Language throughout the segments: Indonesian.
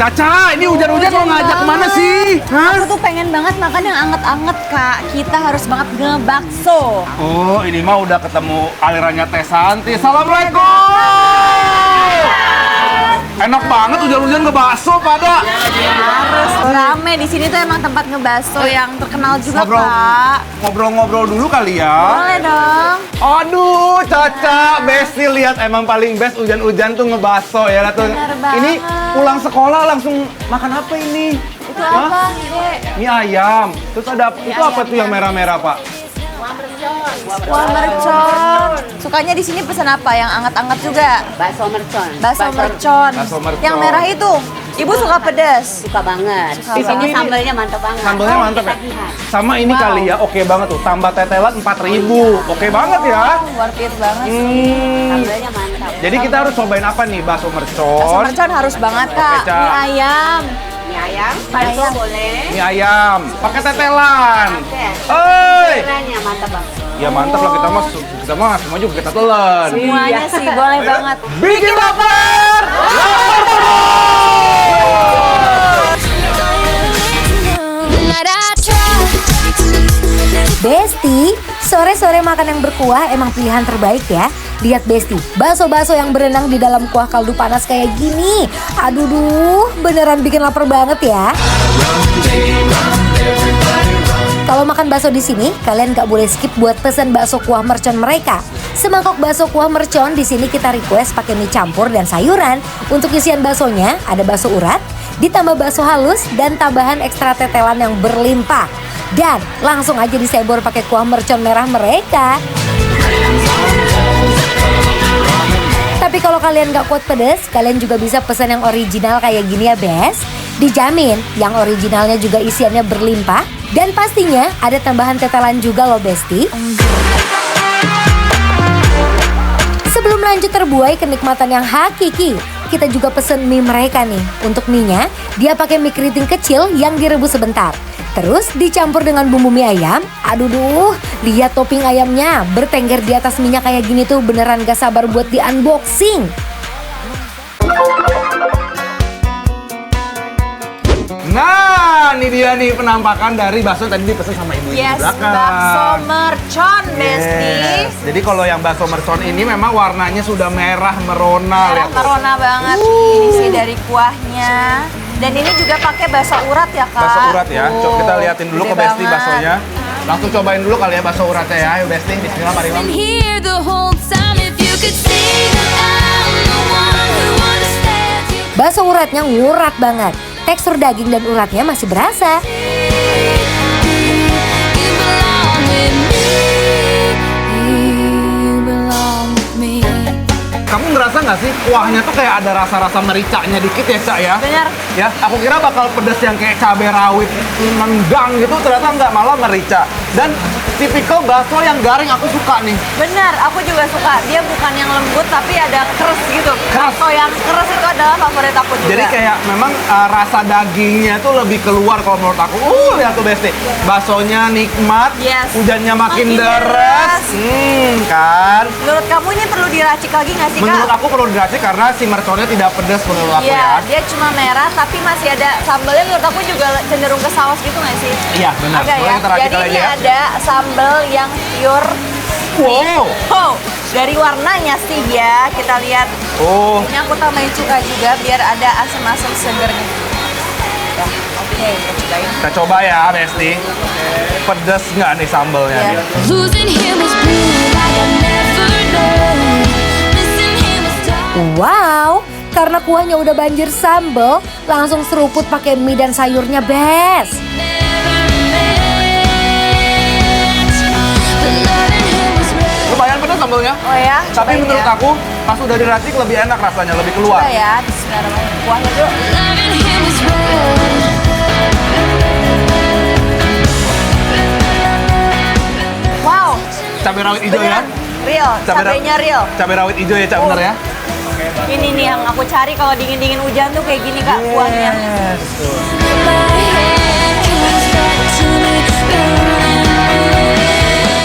Caca, ini hujan-hujan mau ngajak kemana sih? Hah? Aku tuh pengen banget makan yang anget-anget, Kak. Kita harus banget ngebakso. Oh, ini mah udah ketemu alirannya Teh Santi. Assalamualaikum. Enak banget hujan-hujan ngebakso pada. Harus rame di sini tuh emang tempat ngebakso yang terkenal juga, Kak. Ngobrol-ngobrol dulu kali ya. Boleh dong. Aduh, Caca, Besti lihat emang paling best hujan-hujan tuh ngebakso ya. Lihat tuh. Bener banget. Ini pulang sekolah langsung makan apa ini? Itu apa, Dek? Mie ayam. Terus ada itu apa tuh yang merah-merah, Pak? Wah, mercon. Sukanya di sini pesan apa? Yang anget-anget juga? Bakso mercon. Bakso mercon. Bakso mercon. Yang merah itu. Ibu suka pedas. Suka banget. Suka Di sini banget. sambalnya mantap banget. Sambalnya mantap ya? Ketagihan. Sama ini Wow. kali ya, oke banget tuh. Tambah tetelan 4.000. Oke banget ya. Worth it banget sih. Sambalnya mantap. Jadi kita harus cobain apa nih? Bakso Bakso mercon. mercon harus banget, Kak. Oke, Ca. Mie ayam. Mie ayam, bakso ayam. boleh. Mie ayam. Pakai tetelan. Oke. Oi. Tetelannya mantap banget. Ya mantap lah, kita mah semua juga kita telan. Semuanya sih boleh banget. Bikin lapar. Lapar Besti, sore-sore makan yang berkuah emang pilihan terbaik ya. Lihat Besti, bakso-bakso yang berenang di dalam kuah kaldu panas kayak gini. Aduh duh, beneran bikin lapar banget ya. Kalau makan bakso di sini, kalian gak boleh skip buat pesen bakso kuah mercon mereka. Semangkok bakso kuah mercon di sini kita request pakai mie campur dan sayuran. Untuk isian baksonya ada bakso urat, ditambah bakso halus dan tambahan ekstra tetelan yang berlimpah. Dan langsung aja disebor pakai kuah mercon merah mereka. Tapi kalau kalian gak kuat pedes, kalian juga bisa pesan yang original kayak gini ya, Bes. Dijamin yang originalnya juga isiannya berlimpah dan pastinya ada tambahan tetelan juga loh, Besti. Sebelum lanjut terbuai kenikmatan yang hakiki, kita juga pesen mie mereka nih. Untuk mie-nya, dia pakai mie keriting kecil yang direbus sebentar. Terus dicampur dengan bumbu mie ayam. Aduh duh, lihat topping ayamnya bertengger di atas mie-nya kayak gini tuh beneran gak sabar buat di unboxing. Nah, ini dia nih penampakan dari bakso tadi dipesan sama ibu di Yes, belakang. bakso mercon, Besti. Yes. Jadi kalau yang bakso mercon ini memang warnanya sudah merah merona. Merah lihat tuh. merona banget. Ini sih dari kuahnya. Dan ini juga pakai bakso urat ya, Kak. Bakso urat ya. Coba kita liatin dulu Gede ke Besti banget. baksonya. Langsung cobain dulu kali ya bakso uratnya ya. Ayo Besti, bismillah mari Mam. Here the whole time if you could see that I'm the one who understands you. Bakso uratnya ngurat banget. Tekstur daging dan uratnya masih berasa. You belong with me. You belong with me. Kamu ngerasa nggak sih kuahnya tuh kayak ada rasa-rasa mericanya dikit ya, Cak ya? Bener. Ya, aku kira bakal pedas yang kayak cabai rawit nendang gitu, ternyata nggak, malah merica. Dan tipikal bakso yang garing aku suka nih. Bener, aku juga suka. Dia bukan yang lembut tapi ada keras gitu. Keras. Bakso yang keras itu adalah favorit aku juga. Jadi kayak memang rasa dagingnya tuh lebih keluar kalau menurut aku. Lihat tuh Besti, baksonya nikmat, Yes. hujannya makin Makin deres. deres. Kan? Menurut kamu ini perlu diracik lagi nggak sih, Kak? Menurut aku perlu diracik karena si merconnya tidak pedas menurut aku Iya, ya. dia cuma merah tapi masih ada sambalnya. Menurut aku juga cenderung ke saus gitu nggak sih? Iya, benar. Agak Boleh ya. kita racik Jadi lagi ini ya. ada sambal yang pure. Wow. Oh, dari warnanya sih ya kita lihat. Oh, Ini aku tambahin cuka juga biar ada asam-asam segernya. Ya, oke, kita cobain. kita coba ya Besti. Pedas nggak nih sambalnya Iya. dia? Losing him was blue like I never known. Missing him was dark. Wow, karena kuahnya udah banjir sambal, langsung seruput pakai mie dan sayurnya, Bes. Lumayan pedas sambalnya. Oh ya, Tapi cobain menurut ya. aku pas udah diracik lebih enak rasanya, lebih keluar. Coba ya, bismillahirrahmanirrahim. Kuahnya dulu. Loving him was wrong. Wow, Cabai rawit hijau ya. beneran real, cabenya real. Cabai rawit hijau ya, Cak, bener ya. Ini nih yang aku cari kalau dingin-dingin hujan tuh kayak gini, Kak, kuahnya. Yes, tuh. My head comes back to me burning.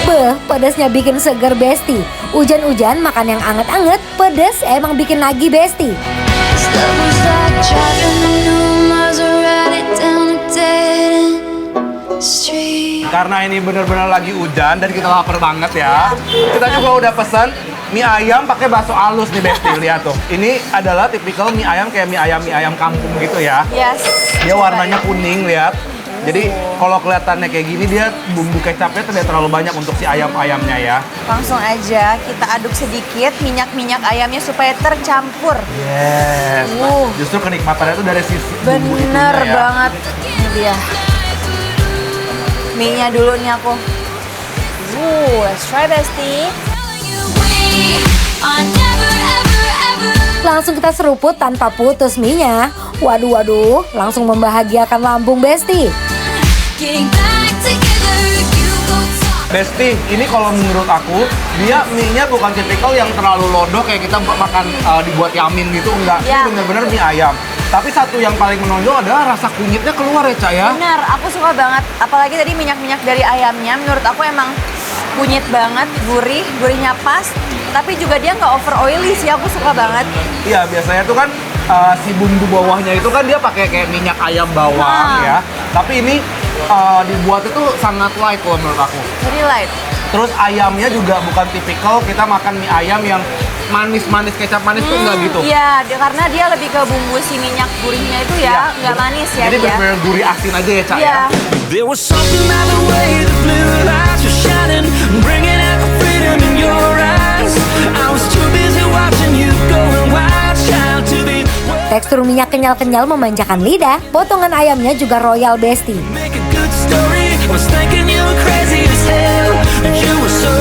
Beh, pedasnya bikin seger, Besti. Hujan-hujan makan yang anget-anget, pedas emang bikin nagih, Besti. This love was like driving a new karena ini bener-bener lagi hujan dan kita lapar banget ya. Kita juga udah pesan mie ayam pakai bakso halus nih Besti, lihat tuh. Ini adalah tipikal mie ayam kayak mie ayam kampung gitu ya. Yes. Dia warnanya kuning, lihat. Jadi kalau kelihatannya kayak gini dia bumbu kecapnya tidak terlalu banyak untuk si ayamnya ya. Langsung aja kita aduk sedikit minyak ayamnya supaya tercampur. Yes. Justru kenikmatannya itu dari sisi bumbu itunya Bener ya. banget. Ini dia. Mie-nya dulu nih aku. Let's try Besti. Telling you we are never ever ever. Langsung kita seruput tanpa putus mie-nya. Waduh, langsung membahagiakan lambung Besti. Getting back together, you go talk. Besti, ini kalau menurut aku dia mie-nya bukan tipikal yang terlalu lodoh kayak kita makan dibuat yamin gitu, enggak. Ya. Ini bener-bener mie ayam. Tapi satu yang paling menonjol adalah rasa kunyitnya keluar ya, Ca ya. Bener, aku suka banget. Apalagi tadi minyak dari ayamnya, menurut aku emang kunyit banget, gurihnya pas. Tapi juga dia nggak over oily sih, aku suka banget. Iya, biasanya tuh kan si bumbu bawahnya itu kan dia pakai kayak minyak ayam bawang ya. Tapi ini dibuat itu sangat light kalau menurut aku. Very light. Terus ayamnya juga bukan tipikal kita makan mie ayam yang manis-manis, kecap manis tuh enggak gitu. Iya, karena dia lebih ke bumbu si minyak gurihnya itu ya, nggak manis ya Jadi dia. bener-bener gurih asin aja ya, Ca Iya. ya. There was something about the way the blue lights were shining, bringing out the freedom in your eyes. I was too busy watching you going wild, child, to be Tekstur minyak kenyal-kenyal memanjakan lidah. Potongan ayamnya juga royal Besti. make a good story. I was thinking you were crazy as hell, and you were so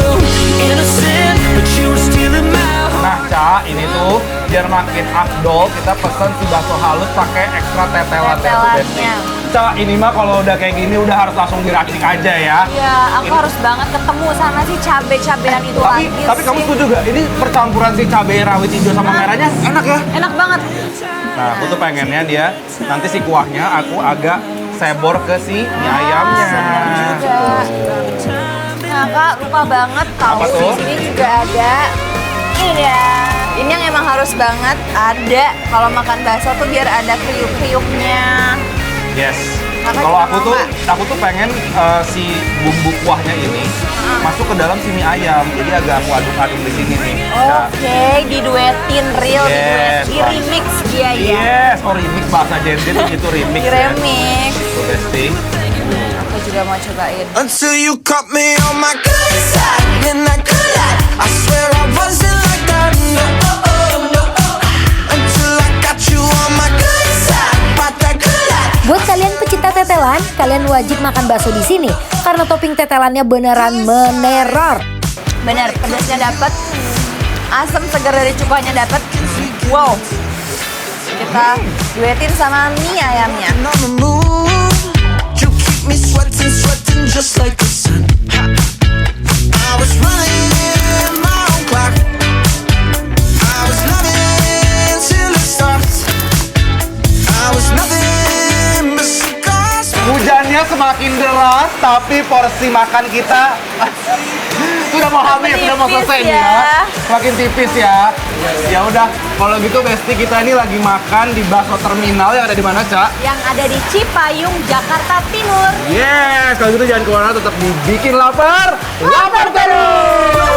innocent, but you were stealing my heart. Nah, Ca, ini tuh biar makin afdol kita pesen si bakso halus pakai ekstra tetelan tuh, Besti. Tetelannya. Ca, ini mah kalau udah kayak gini udah harus langsung diracik aja ya. Iya, aku harus banget ketemu sama si cabe-cabean itu Tapi lagi kamu sih. setuju gak? Ini percampuran si cabai rawit hijau sama merahnya enak ya? Enak banget. Nah, aku tuh pengennya dia nanti si kuahnya aku agak sebor ke si mie ayamnya. Juga. Nah, Kak, lupa banget tahu Apa tuh? di sini juga ada ini ya. Ini yang emang harus banget ada kalau makan bakso tuh biar ada kriuk-kriuknya. Yes. Kakak Kalau juga aku mau tuh nggak? pengen si bumbu kuahnya ini masuk ke dalam si mie ayam. Jadi agak aku aduk-aduk di sini nih. Nah, Oke, diduetin real, Yes, di Pak. remix dia ya. Yes, oh remix bahasa Gen Z itu remix Di ya. remix. Tuh, Besti. Aku juga mau cobain. Until you caught me on my good side, in that good light. I swear I wasn't like that, no. Until I got you on my good side, about that good light. Buat kalian pecinta tetelan, kalian wajib makan bakso di sini karena topping tetelannya beneran meneror. Bener, pedasnya dapet, asam segar dari cukanya dapet. Wow. Kita duetin sama mie ayamnya. And on the move, you keep me sweating, sweating just like the sun. I was running in my own clock. I was loving till it stopped. I was nothing but cigars. Hujannya semakin deras, tapi porsi makan kita sudah mau habis, sudah mau Tipis selesai nih ya. ya. Semakin tipis ya. Ya udah, kalau gitu Besti kita ini lagi makan di bakso terminal yang ada di mana, Ca? Yang ada di Cipayung, Jakarta Timur. Yes, kalau gitu jangan kemana, tetap dibikin lapar, lapar terus.